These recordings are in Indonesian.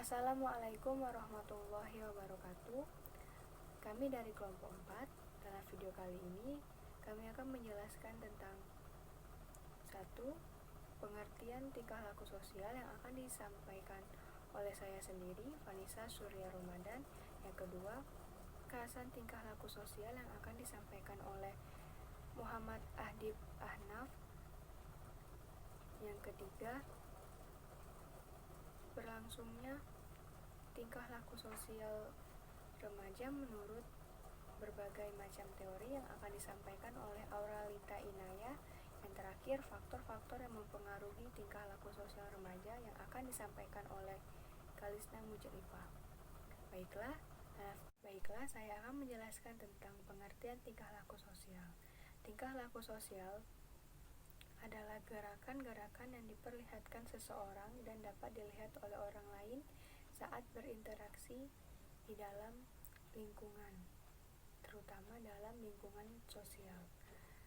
Assalamualaikum warahmatullahi wabarakatuh. Kami dari kelompok 4. Dalam video kali ini kami akan menjelaskan tentang 1. Pengertian tingkah laku sosial yang akan disampaikan oleh saya sendiri, Vanessa Surya Ramadan. Yang kedua, kekhasan tingkah laku sosial yang akan disampaikan oleh Muhammad Ahdib Ahnaf. Yang ketiga, berlangsungnya tingkah laku sosial remaja menurut berbagai macam teori yang akan disampaikan oleh Auralita Inaya. Yang terakhir, faktor-faktor yang mempengaruhi tingkah laku sosial remaja yang akan disampaikan oleh Kalisna Mujlifah. Baiklah, saya akan menjelaskan tentang pengertian tingkah laku sosial. Tingkah laku sosial adalah gerakan-gerakan yang diperlihatkan seseorang dan dapat dilihat oleh orang lain saat berinteraksi di dalam lingkungan, terutama dalam lingkungan sosial.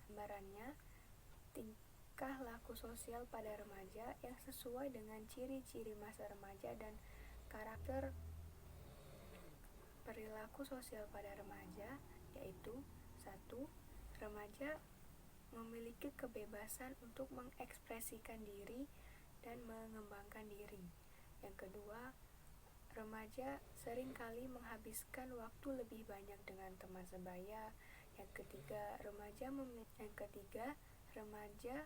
Gambarannya, tingkah laku sosial pada remaja yang sesuai dengan ciri-ciri masa remaja dan karakter perilaku sosial pada remaja, yaitu 1. Remaja memiliki kebebasan untuk mengekspresikan diri dan mengembangkan diri. Yang kedua, remaja seringkali menghabiskan waktu lebih banyak dengan teman sebaya. Yang ketiga, remaja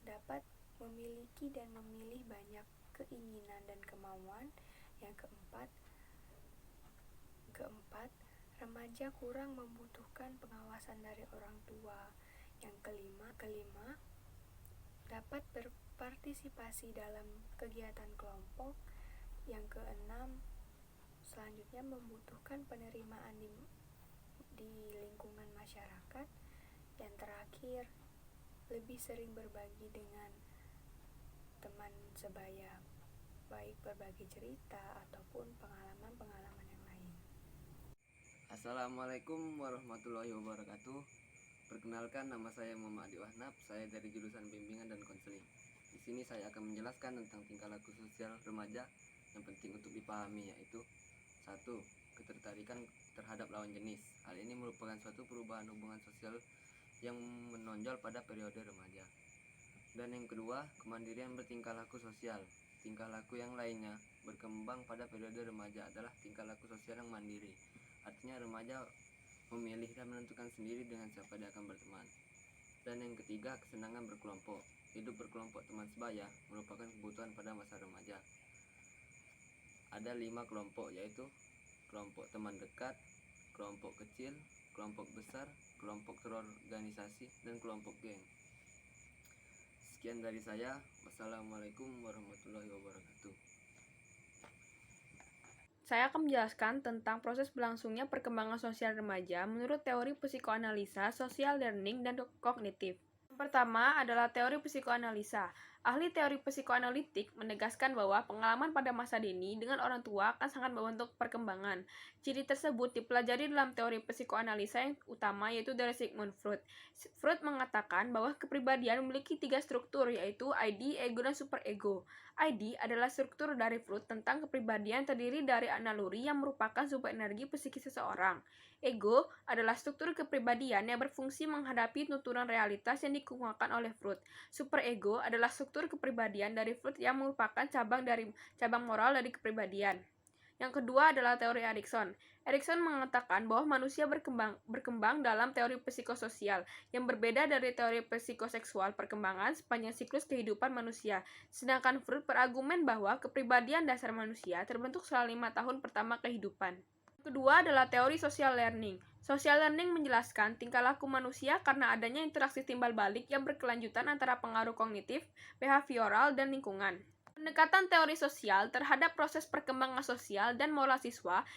dapat memiliki dan memilih banyak keinginan dan kemauan. Yang keempat, remaja kurang membutuhkan pengawasan dari orang tua. Yang kelima, dapat berpartisipasi dalam kegiatan kelompok. Yang keenam, selanjutnya membutuhkan penerimaan di lingkungan masyarakat. Yang terakhir, lebih sering berbagi dengan teman sebaya, baik berbagi cerita ataupun pengalaman-pengalaman yang lain. Assalamualaikum warahmatullahi wabarakatuh. Perkenalkan, nama saya Muhammad Ahdib Ahnaf. Saya dari jurusan Bimbingan dan Konseling. Di sini saya akan menjelaskan tentang tingkah laku sosial remaja yang penting untuk dipahami, yaitu 1. Ketertarikan terhadap lawan jenis. Hal ini merupakan suatu perubahan hubungan sosial yang menonjol pada periode remaja. Dan yang kedua, kemandirian bertingkah laku sosial. Tingkah laku yang lainnya berkembang pada periode remaja adalah tingkah laku sosial yang mandiri. Artinya remaja memilih dan menentukan sendiri dengan siapa dia akan berteman. Dan yang ketiga, kesenangan berkelompok. Hidup berkelompok teman sebaya merupakan kebutuhan pada masa remaja. Ada 5 kelompok, yaitu kelompok teman dekat, kelompok kecil, kelompok besar, kelompok terorganisasi, dan kelompok geng. Sekian dari saya. Wassalamualaikum warahmatullahi wabarakatuh. Saya akan menjelaskan tentang proses berlangsungnya perkembangan sosial remaja menurut teori psikoanalisa, social learning, dan kognitif. Yang pertama adalah teori psikoanalisa. Ahli teori psikoanalitik menegaskan bahwa pengalaman pada masa dini dengan orang tua akan sangat membentuk perkembangan. Ciri tersebut dipelajari dalam teori psikoanalisa yang utama, yaitu dari Sigmund Freud. Freud mengatakan bahwa kepribadian memiliki 3 struktur, yaitu ID, ego, dan superego. ID adalah struktur dari Freud tentang kepribadian terdiri dari naluri yang merupakan sumber energi psikis seseorang. Ego adalah struktur kepribadian yang berfungsi menghadapi tuntunan realitas yang dikemukakan oleh Freud. Superego adalah struktur kepribadian dari Freud yang merupakan cabang moral dari kepribadian. Yang kedua adalah teori Erikson. Erikson mengatakan bahwa manusia berkembang dalam teori psikososial yang berbeda dari teori psikoseksual perkembangan sepanjang siklus kehidupan manusia. Sedangkan Freud berargumen bahwa kepribadian dasar manusia terbentuk selama 5 tahun pertama kehidupan. Kedua adalah teori social learning. Social learning menjelaskan tingkah laku manusia karena adanya interaksi timbal balik yang berkelanjutan antara pengaruh kognitif, behavioral, dan lingkungan. Pendekatan teori sosial terhadap proses perkembangan sosial dan moral siswa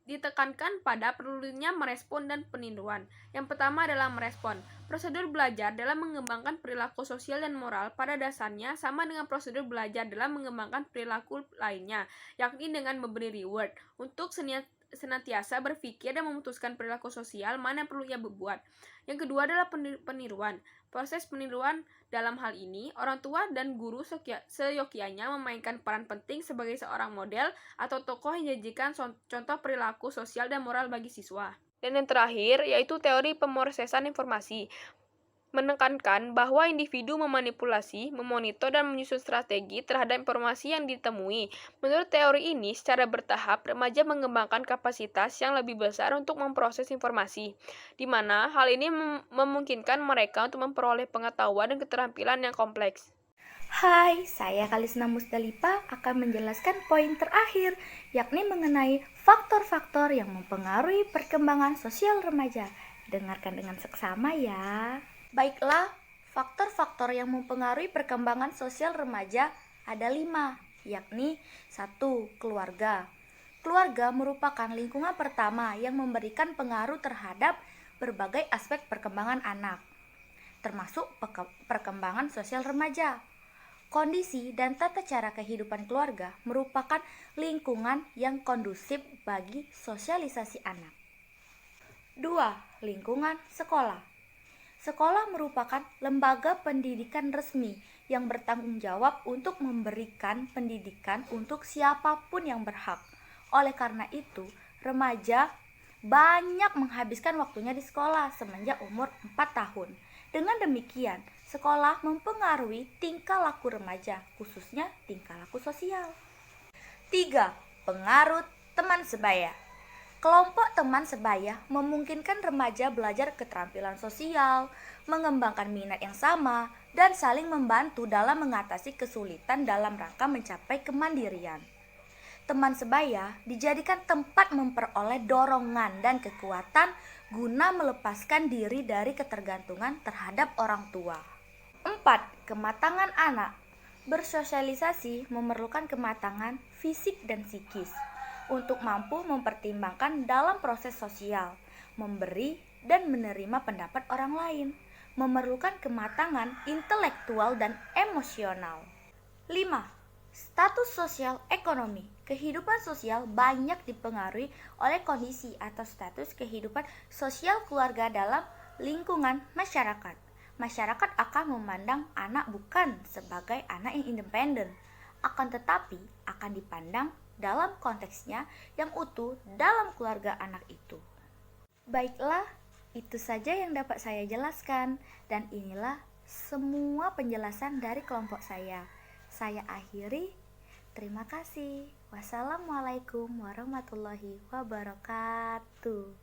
ditekankan pada perlunya merespon dan peniruan. Yang pertama adalah merespon. Prosedur belajar dalam mengembangkan perilaku sosial dan moral pada dasarnya sama dengan prosedur belajar dalam mengembangkan perilaku lainnya, yakni dengan memberi reward. Untuk senantiasa berpikir dan memutuskan perilaku sosial mana yang perlu ia berbuat. Yang kedua adalah peniruan. Proses peniruan dalam hal ini, orang tua dan guru seyogyanya memainkan peran penting sebagai seorang model atau tokoh yang menjadikan contoh perilaku sosial dan moral bagi siswa. Dan yang terakhir, yaitu teori pemrosesan informasi. Menekankan bahwa individu memanipulasi, memonitor, dan menyusun strategi terhadap informasi yang ditemui. Menurut teori ini, secara bertahap, remaja mengembangkan kapasitas yang lebih besar untuk memproses informasi, di mana hal ini memungkinkan mereka untuk memperoleh pengetahuan dan keterampilan yang kompleks. Hai, saya Kalisna Musdalipa akan menjelaskan poin terakhir, yakni mengenai faktor-faktor yang mempengaruhi perkembangan sosial remaja. Dengarkan dengan seksama ya. Baiklah, faktor-faktor yang mempengaruhi perkembangan sosial remaja ada 5, yakni 1. Keluarga. Keluarga merupakan lingkungan pertama yang memberikan pengaruh terhadap berbagai aspek perkembangan anak, termasuk perkembangan sosial remaja. Kondisi dan tata cara kehidupan keluarga merupakan lingkungan yang kondusif bagi sosialisasi anak. 2. Lingkungan sekolah. Sekolah merupakan lembaga pendidikan resmi yang bertanggung jawab untuk memberikan pendidikan untuk siapapun yang berhak. Oleh karena itu, remaja banyak menghabiskan waktunya di sekolah semenjak umur 4 tahun. Dengan demikian, sekolah mempengaruhi tingkah laku remaja, khususnya tingkah laku sosial. 3. Pengaruh teman sebaya. Kelompok teman sebaya memungkinkan remaja belajar keterampilan sosial, mengembangkan minat yang sama, dan saling membantu dalam mengatasi kesulitan dalam rangka mencapai kemandirian. Teman sebaya dijadikan tempat memperoleh dorongan dan kekuatan guna melepaskan diri dari ketergantungan terhadap orang tua. 4. Kematangan anak. Bersosialisasi memerlukan kematangan fisik dan psikis untuk mampu mempertimbangkan dalam proses sosial, memberi dan menerima pendapat orang lain, memerlukan kematangan intelektual dan emosional. 5. Status sosial ekonomi. Kehidupan sosial banyak dipengaruhi oleh kondisi atau status kehidupan sosial keluarga dalam lingkungan masyarakat. Masyarakat akan memandang anak bukan sebagai anak yang independen, akan tetapi akan dipandang dalam konteksnya yang utuh dalam keluarga anak itu. Baiklah, itu saja yang dapat saya jelaskan, dan inilah semua penjelasan dari kelompok saya. Saya akhiri. Terima kasih. Wassalamualaikum warahmatullahi wabarakatuh.